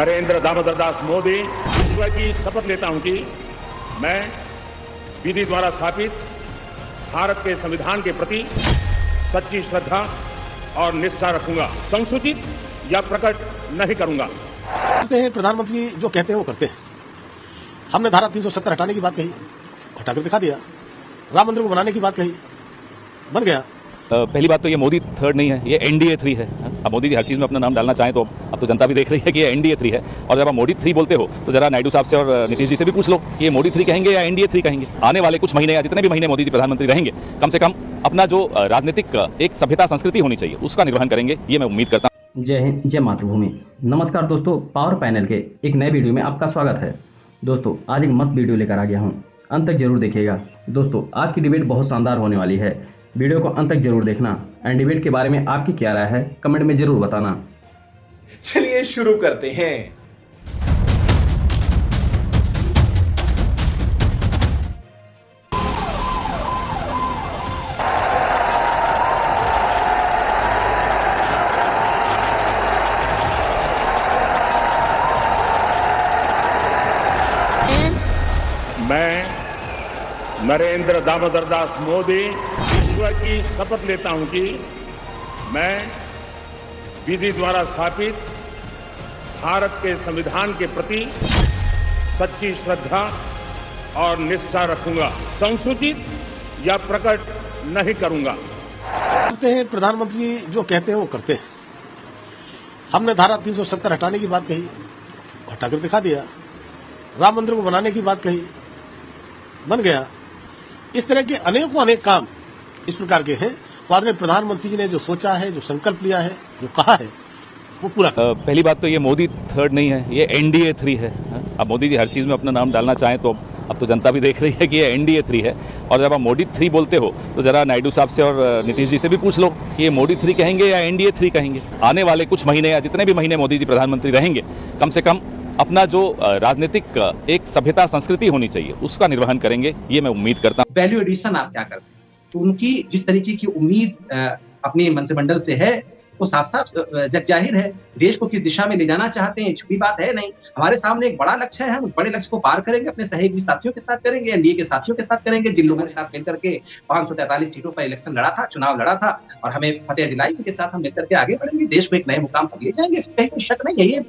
नरेंद्र दामोदर दास मोदी ईश्वर की शपथ लेता हूं कि मैं विधि द्वारा स्थापित भारत के संविधान के प्रति सच्ची श्रद्धा और निष्ठा रखूंगा। संसूचित या प्रकट नहीं करूंगा। कहते हैं प्रधानमंत्री जो कहते हैं वो करते हैं। हमने धारा 370 हटाने की बात कही, हटाकर दिखा दिया। राम मंदिर को बनाने की बात कही, बन गया। पहली बात तो ये मोदी थर्ड नहीं है, ये एनडीए 3 है। अब मोदी जी हर चीज में अपना नाम डालना चाहें तो अब तो जनता भी देख रही है कि ये एनडीए 3 है। और जब आप मोदी 3 बोलते हो तो जरा नायडू साहब से और नीतीश जी से भी पूछ लो कि ये मोदी 3 कहेंगे या एनडीए 3 कहेंगे। आने वाले कुछ महीने या जितने भी महीने मोदी जी प्रधानमंत्री रहेंगे, कम से कम अपना जो राजनीतिक एक सभ्यता संस्कृति होनी चाहिए उसका निर्वहन करेंगे, ये मैं उम्मीद करता हूँ। जय हिंद, जय मातृभूमि। नमस्कार दोस्तों, पावर पैनल के एक नए वीडियो में आपका स्वागत है। दोस्तों आज एक मस्त वीडियो लेकर आ गया हूँ, अंत तक जरूर देखिएगा। दोस्तों आज की डिबेट बहुत शानदार होने वाली है, वीडियो को अंत तक जरूर देखना। एंड डिबेट के बारे में आपकी क्या राय है कमेंट में जरूर बताना। चलिए शुरू करते हैं। मैं नरेंद्र दामोदर दास मोदी ईश्वर की शपथ लेता हूं कि मैं विधि द्वारा स्थापित भारत के संविधान के प्रति सच्ची श्रद्धा और निष्ठा रखूंगा। संसूचित या प्रकट नहीं करूंगा। कहते हैं प्रधानमंत्री जो कहते हैं वो करते हैं। हमने धारा 370 हटाने की बात कही, हटाकर दिखा दिया। राम मंदिर को बनाने की बात कही, बन गया। इस तरह के अनेकों अनेक काम इस प्रकार के हैं। तो आदरणीय प्रधानमंत्री जी ने जो सोचा है, जो संकल्प लिया है, जो कहा है, वो पूरा पहली बात तो ये मोदी थर्ड नहीं है, ये एनडीए 3 है। अब मोदी जी हर चीज में अपना नाम डालना चाहें तो अब तो जनता भी देख रही है कि ये एनडीए 3 है। और जब आप मोदी 3 बोलते हो तो जरा नायडू साहब से और नीतीश जी से भी पूछ लो कि ये मोदी 3 कहेंगे या एनडीए 3 कहेंगे। आने वाले कुछ महीने या जितने भी महीने मोदी जी प्रधानमंत्री रहेंगे, कम से कम अपना जो राजनीतिक एक सभ्यता संस्कृति होनी चाहिए उसका निर्वहन करेंगे, ये मैं उम्मीद करता हूँ। वैल्यू एडिशन आप क्या करते हैं? तो उनकी जिस तरीके की उम्मीद अपने मंत्रिमंडल से है वो साफ साफ जग जाहिर है। देश को किस दिशा में ले जाना चाहते हैं छोटी बात है नहीं। हमारे सामने एक बड़ा लक्ष्य है, हम उस बड़े लक्ष्य को पार करेंगे, अपने सहयोगी साथियों के साथ करेंगे, एनडीए के साथियों के साथ करेंगे, जिन लोगों के साथ मिलकर के 543 सीटों पर इलेक्शन लड़ा था, चुनाव लड़ा था और हमें फतेह दिलाई, उनके साथ हम मिलकर के आगे बढ़ेंगे, देश को एक नए मुकाम पर ले जाएंगे। इसमें कोई शक नहीं है। ये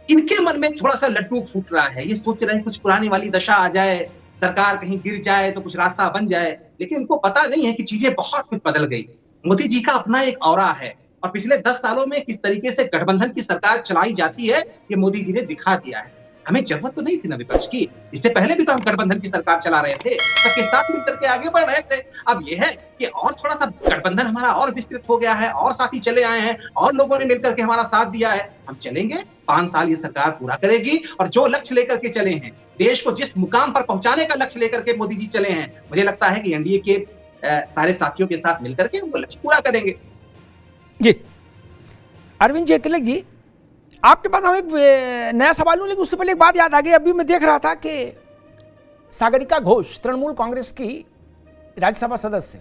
इनके मन में थोड़ा सा लड्डू फूट रहा है, ये सोच रहे हैं कुछ पुरानी वाली दशा आ जाए, सरकार कहीं गिर जाए तो कुछ रास्ता बन जाए, लेकिन इनको पता नहीं है कि चीजें बहुत कुछ बदल गई। मोदी जी का अपना एक औरा है और पिछले 10 सालों में किस तरीके से गठबंधन की सरकार चलाई जाती है ये मोदी जी ने दिखा दिया है। हमें जरूरत तो नहीं थी ना विपक्ष की, इससे पहले भी तो हम गठबंधन की सरकार चला रहे थे, सबके साथ मिलकर के आगे बढ़ रहे थे। अब यह है कि और थोड़ा सा गठबंधन हमारा और विस्तृत हो गया है, और साथी चले आए हैं और लोगों ने मिलकर के हमारा साथ दिया है। हम चलेंगे, 5 साल ये सरकार पूरा करेगी और जो लक्ष्य लेकर के चले हैं, देश को जिस मुकाम पर पहुंचाने का लक्ष्य लेकर के मोदी जी चले हैं, मुझे लगता है कि एनडीए के सारे साथियों के साथ मिलकर के वो लक्ष्य पूरा करेंगे। जी अरविंद जी, तिलक जी, आपके पास हम एक नया सवाल लूं, लेकिन उससे पहले एक बात याद आ गई। अभी मैं देख रहा था कि सागरिका घोष तृणमूल कांग्रेस की राज्यसभा सदस्य,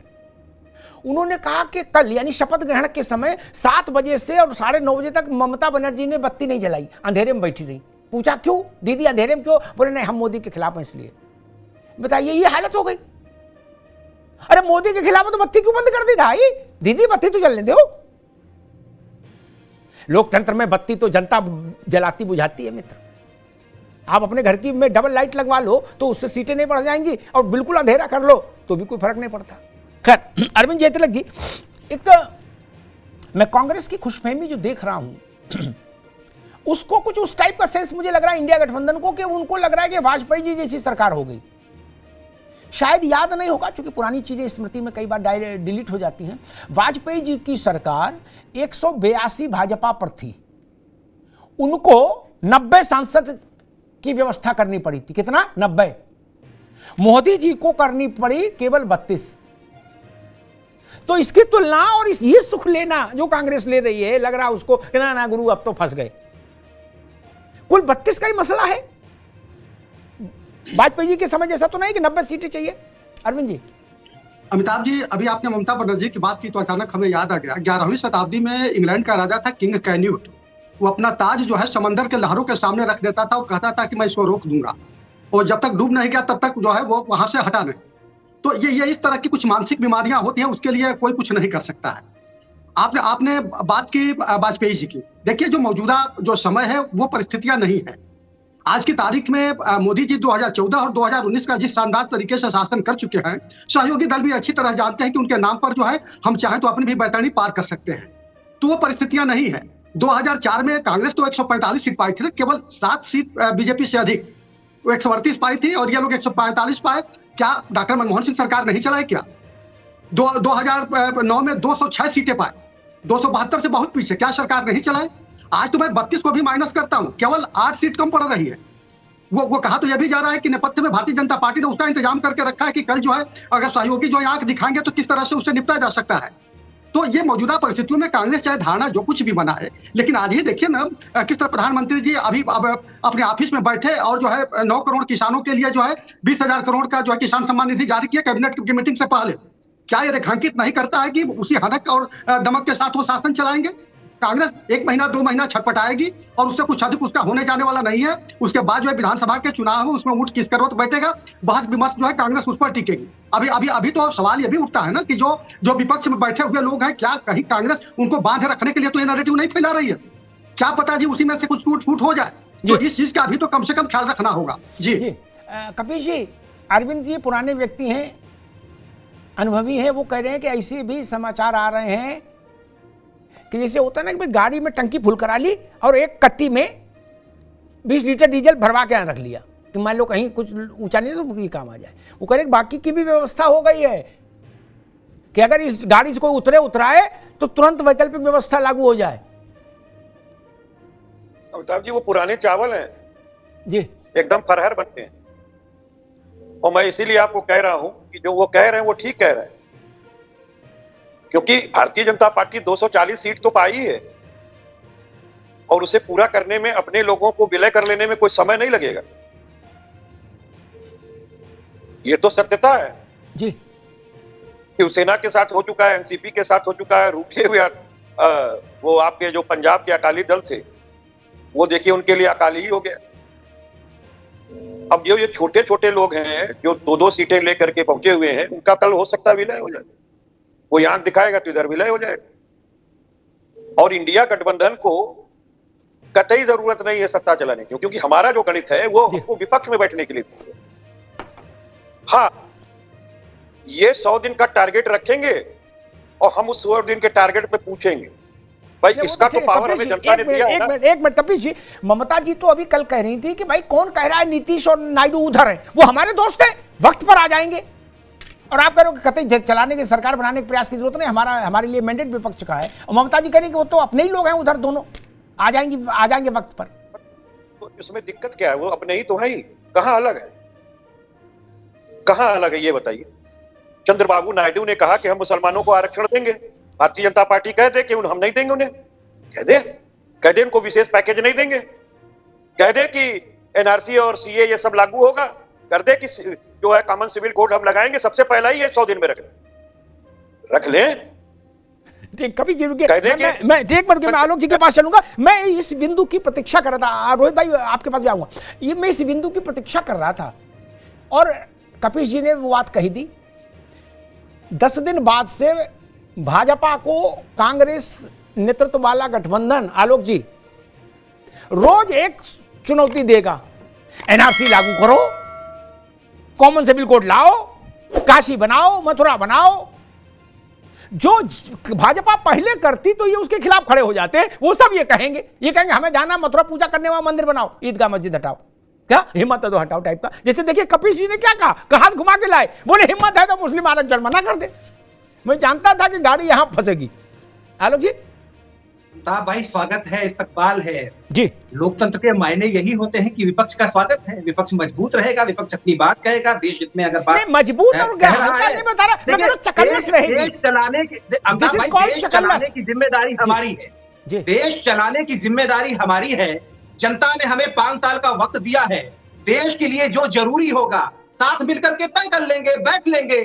उन्होंने कहा कि कल यानी शपथ ग्रहण के समय 7 बजे से और 9:30 बजे तक ममता बनर्जी ने बत्ती नहीं जलाई, अंधेरे में बैठी रही। पूछा क्यों दीदी अंधेरे में क्यों? बोले नहीं, हम मोदी के खिलाफ हैं इसलिए। बताइए, ये हालत हो गई। अरे मोदी के खिलाफ तो बत्ती क्यों बंद कर दी भाई? दीदी बत्ती तो जलने दो। लोकतंत्र में बत्ती तो जनता जलाती बुझाती है मित्र। आप अपने घर की में डबल लाइट लगवा लो तो उससे सीटें नहीं बढ़ जाएंगी, और बिल्कुल अंधेरा कर लो तो भी कोई फर्क नहीं पड़ता। खैर अरविंद जय तिलक जी, एक मैं कांग्रेस की खुशफहमी जो देख रहा हूं उसको कुछ उस टाइप का सेंस मुझे लग रहा है इंडिया गठबंधन को, कि उनको लग रहा है कि वाजपेयी जी जैसी सरकार हो गई। शायद याद नहीं होगा, क्योंकि पुरानी चीजें स्मृति में कई बार डिलीट हो जाती हैं। वाजपेयी जी की सरकार 182 भाजपा पर थी, उनको 90 सांसद की व्यवस्था करनी पड़ी थी। कितना? 90। मोदी जी को करनी पड़ी केवल 32। तो इसकी तुलना और ये सुख लेना जो कांग्रेस ले रही है, लग रहा है उसको कि ना गुरु अब तो फंस गए। कुल 32 का ही मसला है। वाजपेयी जी के समय जैसा तो नहीं कि 90 सीटें चाहिए। अरविंद जी, अमिताभ जी, अभी आपने ममता बनर्जी की बात की तो अचानक हमें याद आ गया, 11वीं शताब्दी में इंग्लैंड का राजा था किंग कैन्यूट। वो अपना ताज जो है समंदर के लहरों के सामने रख देता था और कहता था कि मैं इसको रोक दूंगा, और जब तक डूब नहीं गया तब तक जो है वो वहां से हटा नहीं। तो ये इस तरह की कुछ मानसिक बीमारियां होती हैं, उसके लिए कोई कुछ नहीं कर सकता है। आपने बात की वाजपेयी जी की। देखिए, जो मौजूदा जो समय है वो परिस्थितियां नहीं है। आज की तारीख में मोदी जी 2014 और 2019 का जिस शानदार तरीके से शासन कर चुके हैं, सहयोगी दल भी अच्छी तरह जानते हैं कि उनके नाम पर जो है हम चाहें तो अपनी भी बैतरणी पार कर सकते हैं। तो वो परिस्थितियां नहीं है। 2004 में कांग्रेस तो 145 सीट पाई थी, केवल 7 सीट बीजेपी से अधिक, वो 138 पाई थी और ये लोग 145 पाए। क्या डॉक्टर मनमोहन सिंह सरकार नहीं चलाई क्या? 2009 में 206 सीटें पाए, 272 से बहुत पीछे, क्या सरकार नहीं चलाए? आज तो मैं 32 को भी माइनस करता हूं, केवल 8 सीट कम पड़ रही है। वो कहा तो यह भी जा रहा है कि नेपथ्य में भारतीय जनता पार्टी ने उसका इंतजाम करके रखा है कि कल जो है अगर सहयोगी जो आंख दिखाएंगे तो किस तरह से उससे निपटा जा सकता है। तो ये मौजूदा परिस्थितियों में कांग्रेस चाहे धारणा जो कुछ भी बना है, लेकिन आज ही देखिए ना किस तरह प्रधानमंत्री जी अभी अपने ऑफिस में बैठे और जो है 9 करोड़ किसानों के लिए जो है 20,000 करोड़ का जो है किसान सम्मान निधि जारी किया कैबिनेट की मीटिंग से पहले। क्या ये रेखांकित नहीं करता है कि उसी हनक और दमक के साथ वो शासन चलाएंगे? कांग्रेस 1 महीना 2 महीना छटपटाएगी और उससे कुछ अधिक उसका होने जाने वाला नहीं है। उसके बाद जो है विधानसभा के चुनाव है, उसमें ऊँट किस करवट बैठेगा, बहस विमर्श जो है कांग्रेस उस पर टिकेगी। अभी तो सवाल ये भी उठता है ना कि जो विपक्ष में बैठे हुए लोग हैं, क्या कहीं कांग्रेस उनको बांधे रखने के लिए तो ये नैरेटिव नहीं फैला रही है? क्या पता जी उसी में से कुछ टूट फूट हो जाए। तो इस चीज का अभी तो कम से कम ख्याल रखना होगा। जी कपिल जी, अरविंद जी पुराने व्यक्ति हैं, अनुभवी हैं, वो कह रहे हैं कि ऐसे भी समाचार आ रहे हैं कि जैसे होता है ना कि भाई गाड़ी में टंकी फुल करा ली और एक कट्टी में 20 लीटर डीजल भरवा के यहाँ रख लिया कि मान लो कहीं कुछ ऊंचा नहीं तो ये काम आ जाए। वो कह रहे बाकी की भी व्यवस्था हो गई है कि अगर इस गाड़ी से कोई उतराए तो तुरंत वैकल्पिक व्यवस्था लागू हो जाए। अमिताभ जी, वो पुराने चावल हैं जी, एकदम फरहर बनते हैं। और मैं इसीलिए आपको कह रहा हूं कि जो वो कह रहे हैं वो ठीक कह रहे हैं, क्योंकि भारतीय जनता पार्टी 240 सीट तो पाई है और उसे पूरा करने में अपने लोगों को विलय कर लेने में कोई समय नहीं लगेगा। ये तो सत्यता है जी। शिवसेना के साथ हो चुका है, एनसीपी के साथ हो चुका है, रुके हुए वो आपके जो पंजाब के अकाली दल थे वो देखिए उनके लिए अकाली ही हो गया। अब जो ये छोटे छोटे लोग हैं जो 2-2 सीटें लेकर के पहुंचे हुए हैं, उनका कल हो सकता है विलय हो जाए। वो यहां दिखाएगा तो इधर विलय हो जाएगा। और इंडिया गठबंधन को कतई जरूरत नहीं है सत्ता चलाने की, क्योंकि हमारा जो गणित है वो हमको विपक्ष में बैठने के लिए। हाँ, ये 100 दिन का टारगेट रखेंगे और हम उस 100 दिन के टारगेट पे पूछेंगे भाई इसका तो पावर हमें जनता ने दिया है ना। एक मिनट कपिल जी, ममता जी तो अभी कल कह रही थी कि भाई कौन कह रहा है नीतीश और नायडू उधर है, वो हमारे दोस्त हैं, वक्त पर आ जाएंगे। और आप कह रहे हो कि कतई चलाने की, सरकार बनाने के प्रयास की जरूरत नहीं, हमारे लिए मैंडेट विपक्ष का है। और ममता जी कह रही कि वो तो अपने ही लोग हैं उधर, दोनों आ जाएंगे वक्त पर। तो इसमें दिक्कत क्या है? वो अपने ही तो है ही, कहां अलग है? कहां अलग है ये बताइए। चंद्रबाबू नायडू ने कहा कि हम मुसलमानों को आरक्षण देंगे, भारतीय जनता पार्टी कह दे कि हम नहीं देंगे उन्हें, कह दे उनको विशेष पैकेज नहीं देंगे, कह दे कि एनआरसी और सीए ये सब लागू होगा, कर दे कि जो है कॉमन सिविल कोड हम लगाएंगे, सबसे पहला ही ये 100 दिन में रख लें। कभी जरूर मैं एक मिनट मैं आलोक जी के पास चलूंगा। मैं इस बिंदु की प्रतीक्षा कर रहा था, रोहित भाई आपके पास भी आऊंगा। ये मैं इस बिंदु की प्रतीक्षा कर रहा था और कपिल जी ने वो बात कही थी। 10 दिन बाद से भाजपा को कांग्रेस नेतृत्व वाला गठबंधन, आलोक जी, रोज एक चुनौती देगा। एनआरसी लागू करो, कॉमन सिविल कोड लाओ, काशी बनाओ, मथुरा बनाओ। जो भाजपा पहले करती तो ये उसके खिलाफ खड़े हो जाते, वो सब ये कहेंगे हमें जाना मथुरा पूजा करने वाला मंदिर बनाओ, ईदगाह मस्जिद हटाओ, क्या हिम्मत है तो हटाओ टाइप का। जैसे देखिए कपिल जी ने क्या कहा, हाथ घुमा के लाए, बोले हिम्मत है तो मुस्लिम आरक्षण मना कर दे। मैं जानता था कि गाड़ी यहां फंसेगी। आलोक जी। साहब भाई, स्वागत है, इस्तकबाल है जी। लोकतंत्र के मायने यही होते हैं कि विपक्ष का स्वागत है, विपक्ष मजबूत रहेगा, विपक्ष अपनी बात कहेगा, देश हित में अगर बात मजबूत और नहीं बता रहा, मैं चकन्नस रहेगी। देश चलाने की देश चलाने की जिम्मेदारी हमारी है, देश चलाने की जिम्मेदारी हमारी है। जनता ने हमें 5 साल का वक्त दिया है, देश के लिए जो जरूरी होगा साथ मिलकर के तय कर लेंगे, बैठ लेंगे।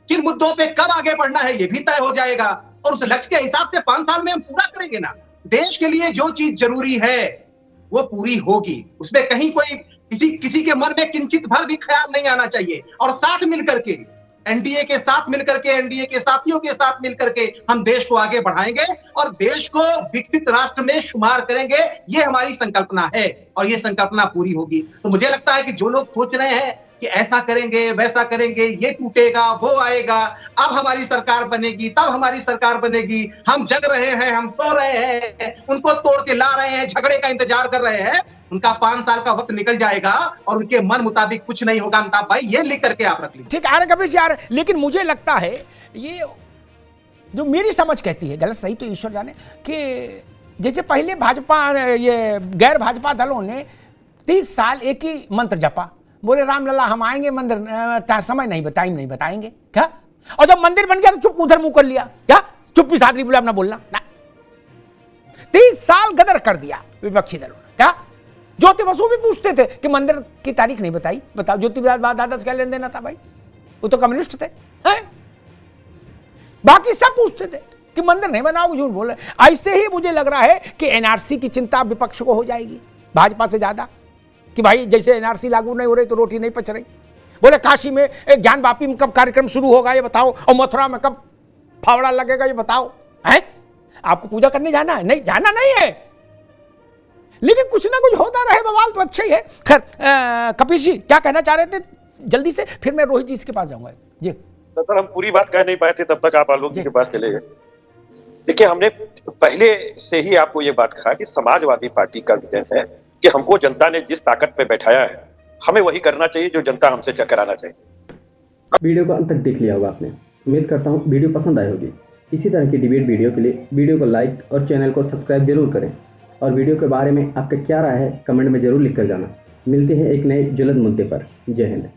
किन मुद्दों पे कब आगे बढ़ना है ये भी तय हो जाएगा और उस लक्ष्य के हिसाब से 5 साल में हम पूरा करेंगे ना। देश के लिए जो चीज जरूरी है वो पूरी होगी, उसमें कहीं कोई किसी के मन में किंचित भर भी ख्याल नहीं आना चाहिए। और साथ मिलकर के एनडीए के साथ मिलकर के, एनडीए के साथियों के साथ मिलकर के हम देश को आगे बढ़ाएंगे और देश को विकसित राष्ट्र में शुमार करेंगे। ये हमारी संकल्पना है और ये संकल्पना पूरी होगी। तो मुझे लगता है कि जो लोग सोच रहे हैं कि ऐसा करेंगे वैसा करेंगे, ये टूटेगा वो आएगा, अब हमारी सरकार बनेगी तब हमारी सरकार बनेगी, हम जग रहे हैं, हम सो रहे हैं, उनको तोड़ के ला रहे हैं, झगड़े का इंतजार कर रहे हैं, उनका 5 साल का वक्त निकल जाएगा और उनके मन मुताबिक कुछ नहीं होगा। अमिताभ भाई ये लिख करके आप रख लीजिए। ठीक आ रहे कभी से आ रहे, लेकिन मुझे लगता है ये जो मेरी समझ कहती है, गलत सही तो ईश्वर जाने, कि जैसे पहले भाजपा ये गैर भाजपा दलों ने 30 साल एक ही मंत्र जपा, बोले राम लला हम आएंगे मंदिर, समय नहीं बताएंगे क्या, और जब मंदिर बन गया तो चुप उधर मुंह कर लिया, क्या चुप्पी साधरी बोला अपना बोलना ना। 30 साल गदर कर दिया विपक्षी दलों ने। क्या ज्योति बसु भी पूछते थे कि मंदिर की तारीख नहीं बताई, बताओ ज्योति दादा से क्या लेन देना था भाई, वो तो कम्युनिस्ट थे हैं? बाकी सब पूछते थे कि मंदिर नहीं बनाओगे, झूठ बोल रहे। ऐसे ही मुझे लग रहा है कि एनआरसी की चिंता विपक्ष को हो जाएगी भाजपा से ज्यादा, कि भाई जैसे एनआरसी लागू नहीं हो रही तो रोटी नहीं पच रही। बोले काशी में ज्ञान वापी में कब कार्यक्रम शुरू होगा ये बताओ, और मथुरा में कब फावड़ा लगेगा ये बताओ। है आपको पूजा करने जाना है? नहीं जाना नहीं है, लेकिन कुछ ना कुछ होता रहे बवाल तो अच्छा ही है। खैर कपिल जी क्या कहना चाह रहे थे जल्दी से, फिर मैं रोहित जी इसके पास जाऊंगा जी। सर हम पूरी बात कह नहीं पाए थे, तब तक आप आलोक जी के पास चले गए। देखिए हमने पहले से ही आपको ये बात कहा कि समाजवादी पार्टी का विजन है कि हमको जनता ने जिस ताकत पे बैठाया है हमें वही करना चाहिए जो जनता हमसे कराना चाहिए। वीडियो को अंत तक देख लिया होगा आपने, उम्मीद करता हूँ वीडियो पसंद आई होगी। इसी तरह की डिबेट वीडियो के लिए वीडियो को लाइक और चैनल को सब्सक्राइब जरूर करें, और वीडियो के बारे में आपका क्या राय है कमेंट में जरूर लिख कर जाना। मिलते हैं एक नए ज्वलंत मुद्दे पर। जय हिंद।